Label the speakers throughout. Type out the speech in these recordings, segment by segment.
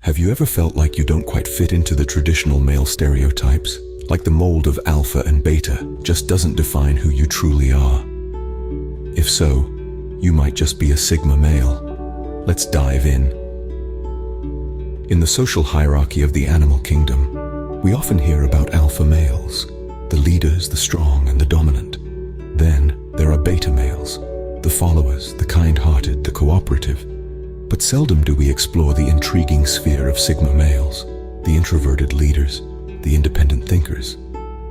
Speaker 1: Have you ever felt like you don't quite fit into the traditional male stereotypes? Like the mold of alpha and beta just doesn't define who you truly are? If so, you might just be a Sigma male. Let's dive in. In the social hierarchy of the animal kingdom, we often hear about alpha males, the leaders, the strong, and the dominant. Then there are beta males, the followers, the kind-hearted, the cooperative. But seldom do we explore the intriguing sphere of Sigma males, the introverted leaders, the independent thinkers,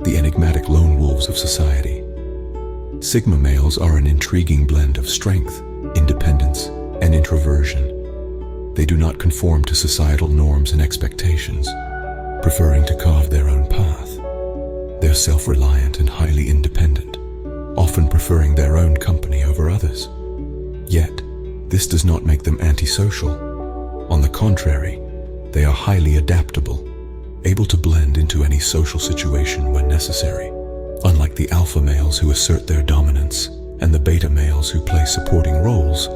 Speaker 1: the enigmatic lone wolves of society. Sigma males are an intriguing blend of strength, independence, and introversion. They do not conform to societal norms and expectations, preferring to carve their own path. They're self-reliant and highly independent, often preferring their own company over others. Yet, this does not make them antisocial. On the contrary, they are highly adaptable, able to blend into any social situation when necessary. Unlike the alpha males who assert their dominance and the beta males who play supporting roles,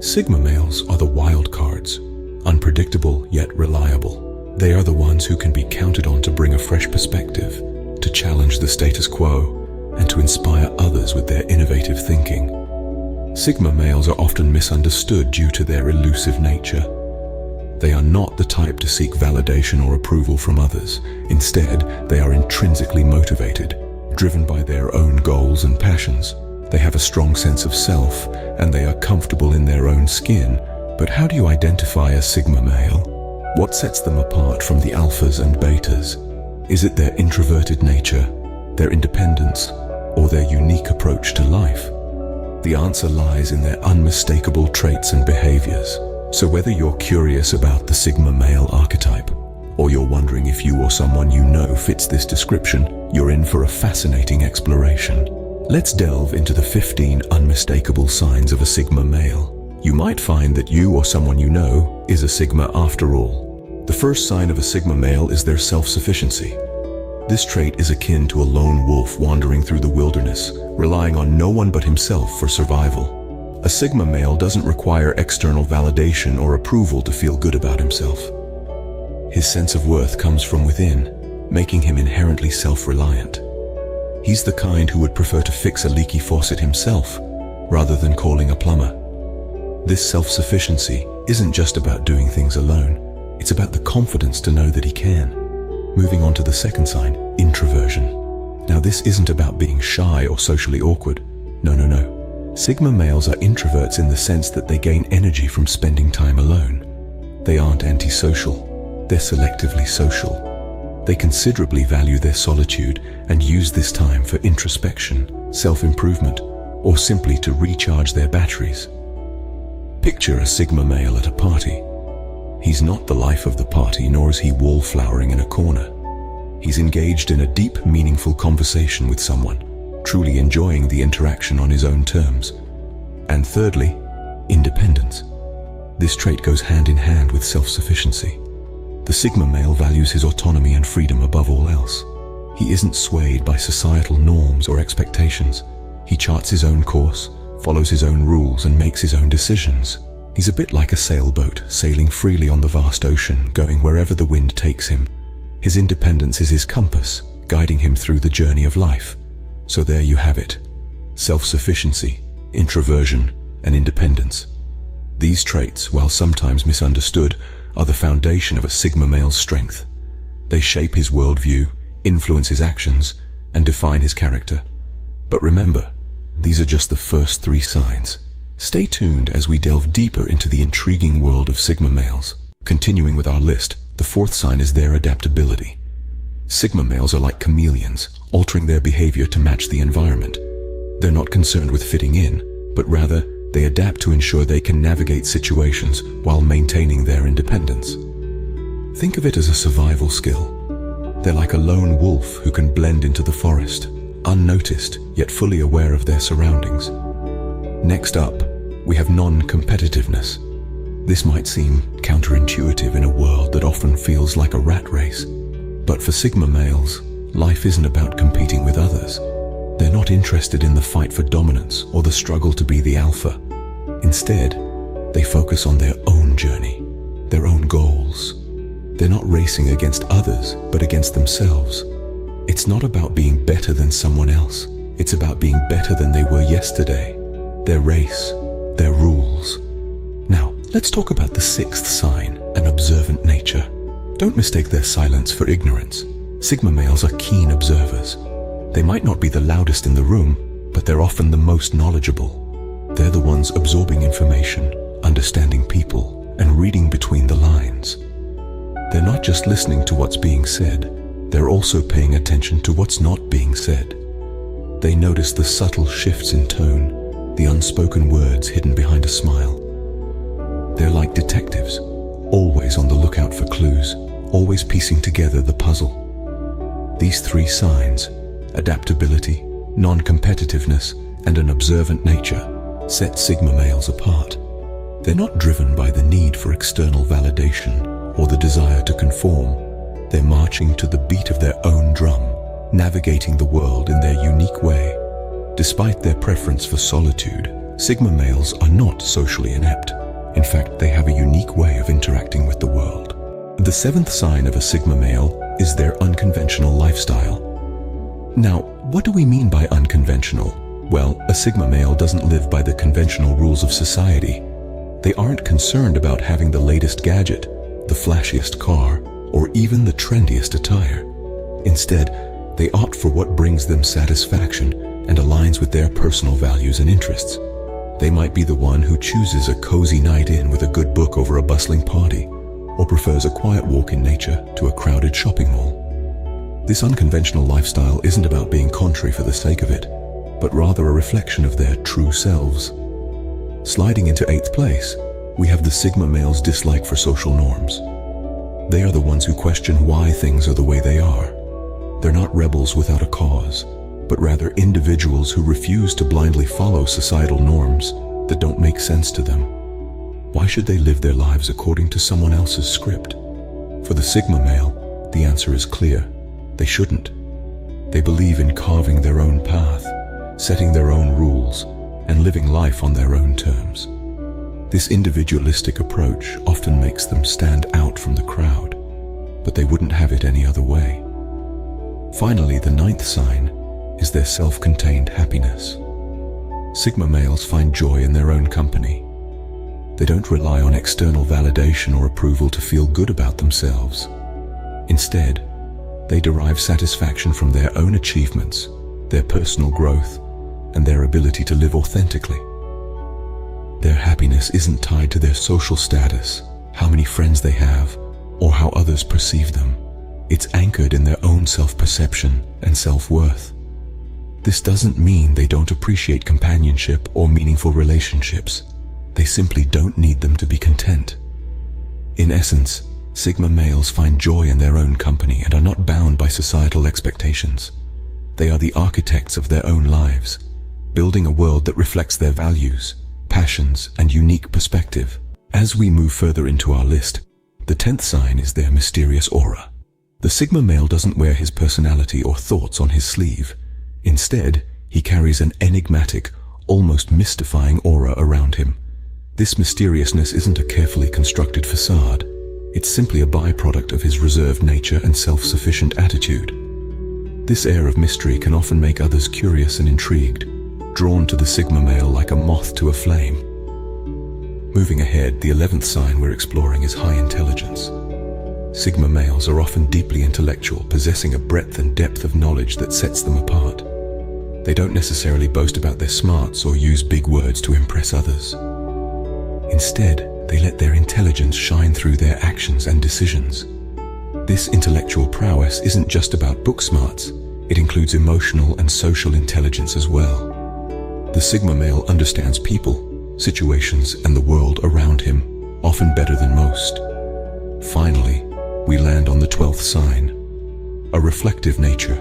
Speaker 1: Sigma males are the wild cards, unpredictable yet reliable. They are the ones who can be counted on to bring a fresh perspective, to challenge the status quo, and to inspire others with their innovative thinking. Sigma males are often misunderstood due to their elusive nature. They are not the type to seek validation or approval from others. Instead, they are intrinsically motivated, driven by their own goals and passions. They have a strong sense of self, and they are comfortable in their own skin. But how do you identify a Sigma male? What sets them apart from the alphas and betas? Is it their introverted nature, their independence, or their unique approach to life? The answer lies in their unmistakable traits and behaviors. So whether you're curious about the Sigma male archetype, or you're wondering if you or someone you know fits this description, you're in for a fascinating exploration. Let's delve into the 15 unmistakable signs of a Sigma male. You might find that you or someone you know is a Sigma after all. The first sign of a Sigma male is their self-sufficiency. This trait is akin to a lone wolf wandering through the wilderness, relying on no one but himself for survival. A Sigma male doesn't require external validation or approval to feel good about himself. His sense of worth comes from within, making him inherently self-reliant. He's the kind who would prefer to fix a leaky faucet himself, rather than calling a plumber. This self-sufficiency isn't just about doing things alone, it's about the confidence to know that he can. Moving on to the second sign, introversion. Now this isn't about being shy or socially awkward. No. Sigma males are introverts in the sense that they gain energy from spending time alone. They aren't antisocial, they're selectively social. They considerably value their solitude and use this time for introspection, self-improvement, or simply to recharge their batteries. Picture a Sigma male at a party. He's not the life of the party, nor is he wallflowering in a corner. He's engaged in a deep, meaningful conversation with someone, truly enjoying the interaction on his own terms. And thirdly, independence. This trait goes hand in hand with self-sufficiency. The Sigma male values his autonomy and freedom above all else. He isn't swayed by societal norms or expectations. He charts his own course, follows his own rules, and makes his own decisions. He's a bit like a sailboat, sailing freely on the vast ocean, going wherever the wind takes him. His independence is his compass, guiding him through the journey of life. So there you have it. Self-sufficiency, introversion, and independence. These traits, while sometimes misunderstood, are the foundation of a Sigma male's strength. They shape his worldview, influence his actions, and define his character. But remember, these are just the first 3 signs. Stay tuned as we delve deeper into the intriguing world of Sigma males. Continuing with our list, the 4th sign is their adaptability. Sigma males are like chameleons, altering their behavior to match the environment. They're not concerned with fitting in, but rather, they adapt to ensure they can navigate situations while maintaining their independence. Think of it as a survival skill. They're like a lone wolf who can blend into the forest, unnoticed yet fully aware of their surroundings. Next up, we have non-competitiveness. This might seem counterintuitive in a world that often feels like a rat race. But for Sigma males, life isn't about competing with others. They're not interested in the fight for dominance or the struggle to be the alpha. Instead, they focus on their own journey, their own goals, They're not racing against others, but against themselves. It's not about being better than someone else. It's about being better than they were yesterday. Their race, their rules. Now, let's talk about the sixth sign, an observant nature. Don't mistake their silence for ignorance. Sigma males are keen observers. They might not be the loudest in the room, but they're often the most knowledgeable. They're the ones absorbing information, understanding people, and reading between the lines. They're not just listening to what's being said, they're also paying attention to what's not being said. They notice the subtle shifts in tone, the unspoken words hidden behind a smile. They're like detectives, always on the lookout for clues, always piecing together the puzzle. These three signs, adaptability, non-competitiveness, and an observant nature, set Sigma males apart. They're not driven by the need for external validation or the desire to conform. They're marching to the beat of their own drum, navigating the world in their unique way. Despite their preference for solitude, Sigma males are not socially inept. In fact, they have a unique way of interacting with the world. The seventh sign of a Sigma male is their unconventional lifestyle. Now, what do we mean by unconventional? Well, a Sigma male doesn't live by the conventional rules of society. They aren't concerned about having the latest gadget, the flashiest car, or even the trendiest attire. Instead, they opt for what brings them satisfaction and aligns with their personal values and interests. They might be the one who chooses a cozy night in with a good book over a bustling party, or prefers a quiet walk in nature to a crowded shopping mall. This unconventional lifestyle isn't about being contrary for the sake of it, but rather a reflection of their true selves. Sliding into eighth place, we have the Sigma male's dislike for social norms. They are the ones who question why things are the way they are. They're not rebels without a cause, but rather individuals who refuse to blindly follow societal norms that don't make sense to them. Why should they live their lives according to someone else's script? For the Sigma male, the answer is clear. They shouldn't. They believe in carving their own path, setting their own rules, and living life on their own terms. This individualistic approach often makes them stand out from the crowd, but they wouldn't have it any other way. Finally, the ninth sign is their self-contained happiness. Sigma males find joy in their own company. They don't rely on external validation or approval to feel good about themselves. Instead, they derive satisfaction from their own achievements, their personal growth, and their ability to live authentically. Their happiness isn't tied to their social status, how many friends they have, or how others perceive them. It's anchored in their own self-perception and self-worth. This doesn't mean they don't appreciate companionship or meaningful relationships. They simply don't need them to be content. In essence, Sigma males find joy in their own company and are not bound by societal expectations. They are the architects of their own lives, building a world that reflects their values, passions, and unique perspective. As we move further into our list, the 10th sign is their mysterious aura. The Sigma male doesn't wear his personality or thoughts on his sleeve. Instead, he carries an enigmatic, almost mystifying aura around him. This mysteriousness isn't a carefully constructed facade. It's simply a byproduct of his reserved nature and self-sufficient attitude. This air of mystery can often make others curious and intrigued, drawn to the Sigma male like a moth to a flame. Moving ahead, the 11th sign we're exploring is high intelligence. Sigma males are often deeply intellectual, possessing a breadth and depth of knowledge that sets them apart. They don't necessarily boast about their smarts or use big words to impress others. Instead, they let their intelligence shine through their actions and decisions. This intellectual prowess isn't just about book smarts, it includes emotional and social intelligence as well. The Sigma male understands people, situations, and the world around him, often better than most. Finally, we land on the 12th sign, a reflective nature.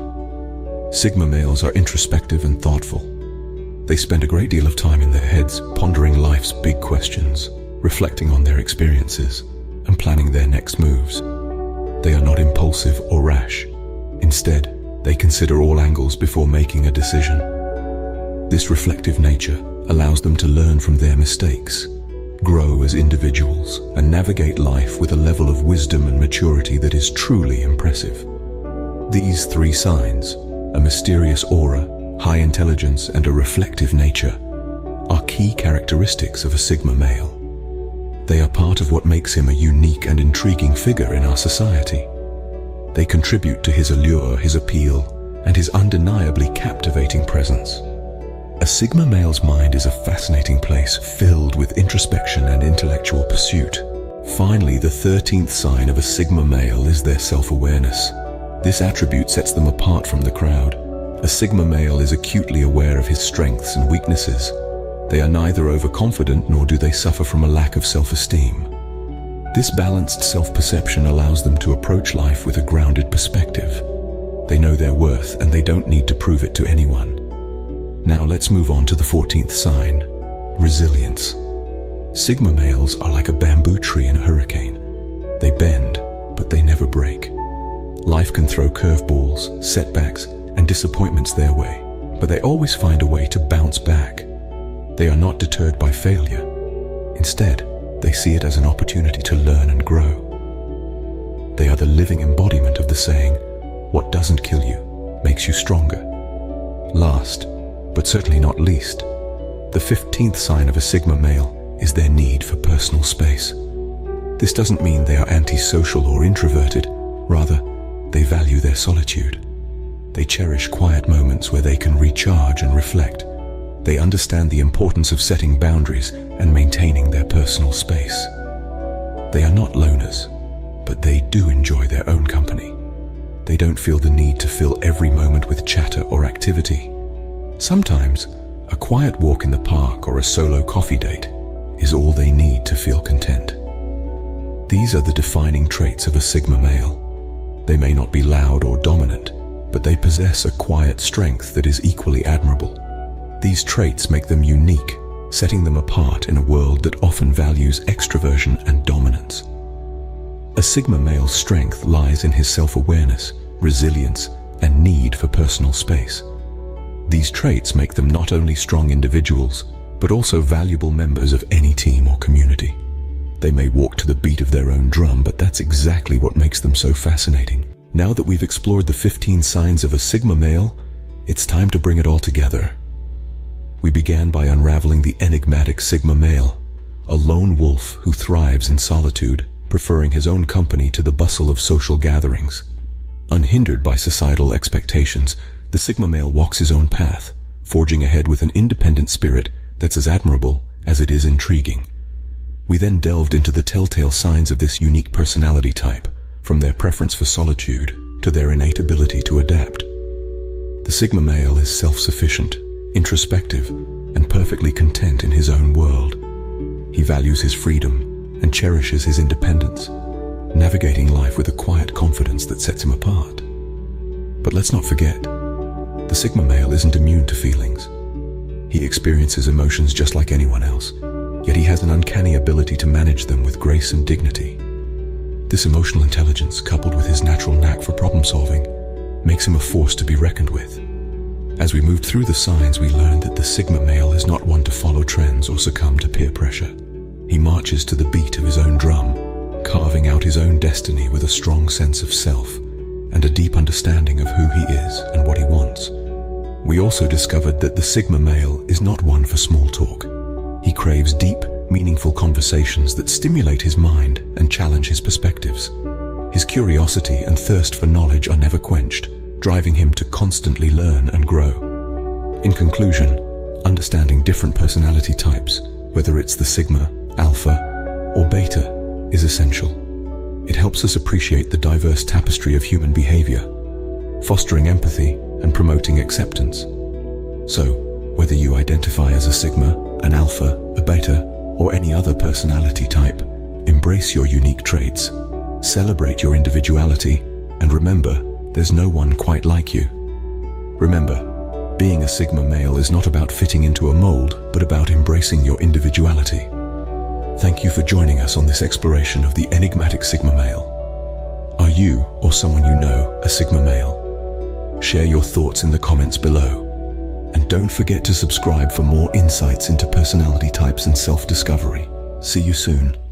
Speaker 1: Sigma males are introspective and thoughtful. They spend a great deal of time in their heads, pondering life's big questions, reflecting on their experiences, and planning their next moves. They are not impulsive or rash. Instead, they consider all angles before making a decision. This reflective nature allows them to learn from their mistakes, grow as individuals, and navigate life with a level of wisdom and maturity that is truly impressive. These three signs, a mysterious aura, high intelligence, and a reflective nature, are key characteristics of a Sigma male. They are part of what makes him a unique and intriguing figure in our society. They contribute to his allure, his appeal, and his undeniably captivating presence. A Sigma male's mind is a fascinating place filled with introspection and intellectual pursuit. Finally, the 13th sign of a Sigma male is their self-awareness. This attribute sets them apart from the crowd. A Sigma male is acutely aware of his strengths and weaknesses. They are neither overconfident nor do they suffer from a lack of self-esteem. This balanced self-perception allows them to approach life with a grounded perspective. They know their worth and they don't need to prove it to anyone. Now let's move on to the 14th sign, resilience. Sigma males are like a bamboo tree in a hurricane. They bend, but they never break. Life can throw curveballs, setbacks, and disappointments their way, but they always find a way to bounce back. They are not deterred by failure. Instead, they see it as an opportunity to learn and grow. They are the living embodiment of the saying, "What doesn't kill you makes you stronger." Last, but certainly not least, the 15th sign of a Sigma male is their need for personal space. This doesn't mean they are antisocial or introverted. Rather, they value their solitude. They cherish quiet moments where they can recharge and reflect. They understand the importance of setting boundaries and maintaining their personal space. They are not loners, but they do enjoy their own company. They don't feel the need to fill every moment with chatter or activity. Sometimes, a quiet walk in the park or a solo coffee date is all they need to feel content. These are the defining traits of a Sigma male. They may not be loud or dominant, but they possess a quiet strength that is equally admirable. These traits make them unique, setting them apart in a world that often values extroversion and dominance. A Sigma male's strength lies in his self-awareness, resilience, and need for personal space. These traits make them not only strong individuals, but also valuable members of any team or community. They may walk to the beat of their own drum, but that's exactly what makes them so fascinating. Now that we've explored the 15 signs of a Sigma male, it's time to bring it all together. We began by unraveling the enigmatic Sigma male, a lone wolf who thrives in solitude, preferring his own company to the bustle of social gatherings. Unhindered by societal expectations, the Sigma male walks his own path, forging ahead with an independent spirit that's as admirable as it is intriguing. We then delved into the telltale signs of this unique personality type, from their preference for solitude to their innate ability to adapt. The Sigma male is self-sufficient, introspective, and perfectly content in his own world. He values his freedom and cherishes his independence, navigating life with a quiet confidence that sets him apart. But let's not forget, the Sigma male isn't immune to feelings. He experiences emotions just like anyone else, yet he has an uncanny ability to manage them with grace and dignity. This emotional intelligence, coupled with his natural knack for problem-solving, makes him a force to be reckoned with. As we moved through the signs, we learned that the Sigma male is not one to follow trends or succumb to peer pressure. He marches to the beat of his own drum, carving out his own destiny with a strong sense of self and a deep understanding of who he is and what he wants. We also discovered that the Sigma male is not one for small talk. He craves deep, meaningful conversations that stimulate his mind and challenge his perspectives. His curiosity and thirst for knowledge are never quenched, driving him to constantly learn and grow. In conclusion, understanding different personality types, whether it's the Sigma, Alpha, or Beta, is essential. It helps us appreciate the diverse tapestry of human behavior, fostering empathy and promoting acceptance. So, whether you identify as a Sigma, an Alpha, a Beta, or any other personality type, embrace your unique traits, celebrate your individuality, and remember, there's no one quite like you. Remember, being a Sigma male is not about fitting into a mold, but about embracing your individuality. Thank you for joining us on this exploration of the enigmatic Sigma male. Are you, or someone you know, a Sigma male? Share your thoughts in the comments below. And don't forget to subscribe for more insights into personality types and self-discovery. See you soon.